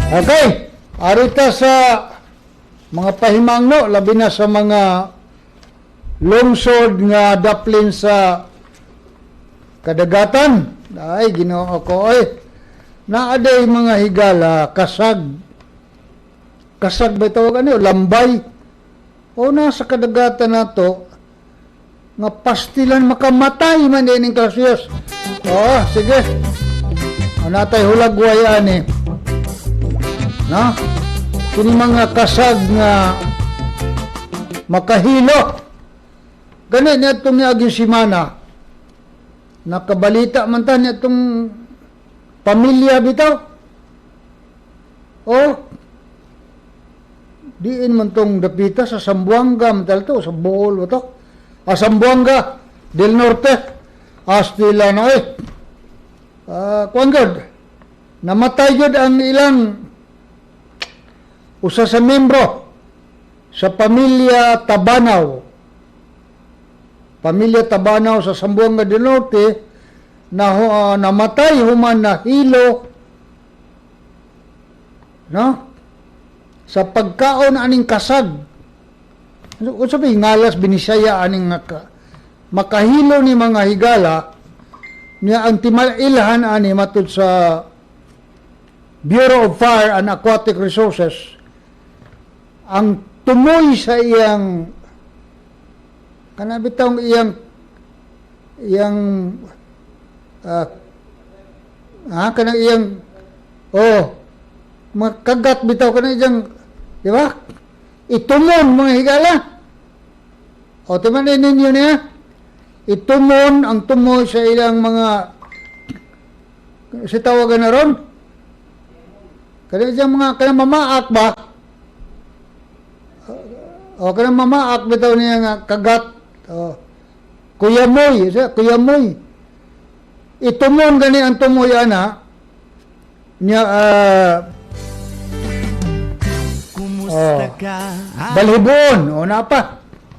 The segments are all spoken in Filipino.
Okay, arita sa mga pahimangno, labi na sa mga lungsod nga daplin sa kadagatan. Ay, Ginoo ko, ay, naaday mga higala, kasag ba ito, lambay, o nasa kadagatan na to, nga pastilan makamatay man din ng kasyos. Oo, sige. O natay hulagwayan eh. No? Kini mga kasag nga makahilo. Ganit niya itong niaging simana. Nakabalita man ta niya itong pamilya bitaw. O, diin man itong dapita sa Sambuanga, matal to, sa Bohol ba to? Sambuanga del Norte, astila na eh. Kuan god, namatay god ang ilang usa sa membro sa pamilya Tabanaw. Pamilya Tabanaw sa Sambuanga del Norte na namatay human na hilo, no? Sa pagkaon aning kasag. Kung sabi, ngalas binisaya aning makahilo ni mga higala niya ang timalilhan ani matud sa Bureau of Fire and Aquatic Resources. Ang tumoy sa iyang kanabitang kanang iyang makagat bitaw kanang iyang, di ba? Itumon mga higala. O timanin ninyo niya, itumon ang tumoy sa ilang mga si tawagan na ron. Kanang mga kanang mamaak ba? O kanang mamaak bitaw niya nga kagat. Kuyamoy. Itumon gani ang tumoy ana niya balhibon o napa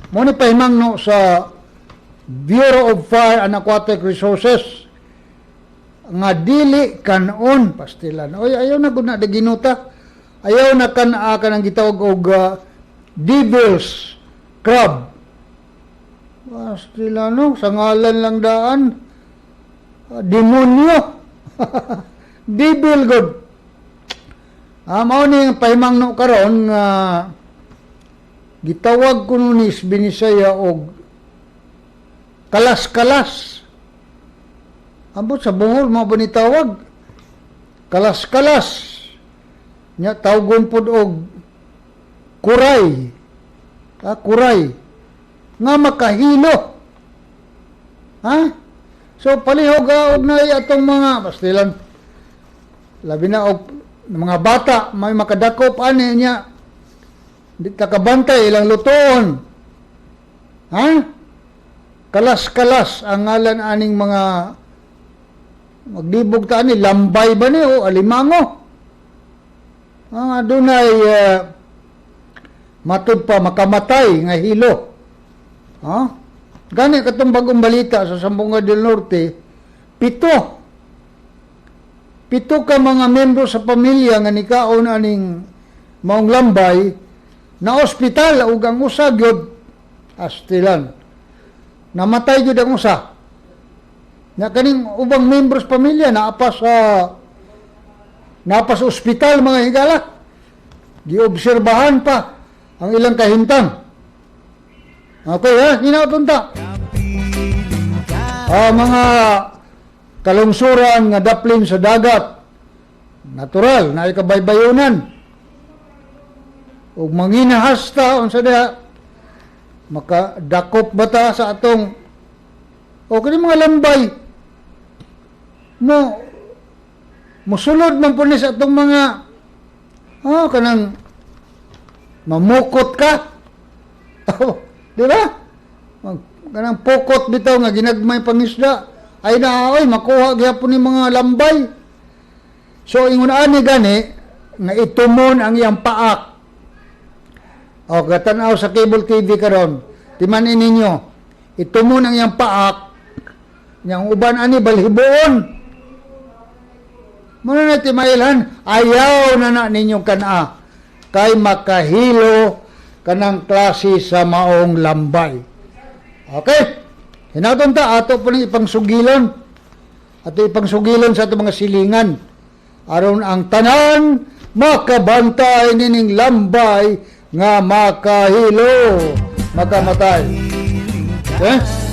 mo ni pahimangno sa Bureau of Fire and Aquatic Resources nga dili kanon pastilan. Oy, ayaw na gud na ginuta, ayaw na kanang gitawag og devil's crab pastilan, no? Sa ngalan lang daan demonyo. Devil god. Mao ni pahimangno karon nga gitawag kuno ni Binisaya og kalas-kalas. Ambot sa Bohol mo ba ni tawag? Kalas-kalas. Nya tawgon pod og kuray. Kuray. Nga makahilo. So palihog og na atong mga pastilan. Labi na og mga bata may makadakop ani niya di takabantay ilang lutoon. Kalas-kalas ang ngalan aning mga maglibog ta ani, lambay ba ni o alimango. Adunay matud pa makamatay nga hilo. Gani katong bagong balita sa Sambuanga del Norte, Pito ka mga membro sa pamilya nga nikaon aning maong lambay na ospital ug ang usa gyud astilan. Namatay gyud ang usa. Na kaning ubang membro sa pamilya naapa sa ospital mga higala. Giobserbahan pa ang ilang kahimtang. Okay, hinautunta. Mga kalungsuran nga daplin sa dagat, natural na ikabaybayunan ug manginahasta unsa diha makadakop bata sa atong kini mga lambay musulod man po ni sa atong mga kanang mamukot ka. Di ba? Kanang pokot bitaw nga ginagmay pangisda ay naoy makuha gyapon ni mga lambay. So ingon ani gani nga itumon ang iyang paak. Gatan-aw sa cable TV karon. Timanin ninyo. Itumon ang iyang paak. Yang uban ani balhiboon. Muna na timailhan, ayaw na ninyong kana kay makahilo kanang klase sa maong lambay. Okay? Hinaton ta, ato po ipangsugilan. Ato ipangsugilan sa ato mga silingan. Aron ang tanan, makabantay nining lambay nga makahilo, makamatay. Okay?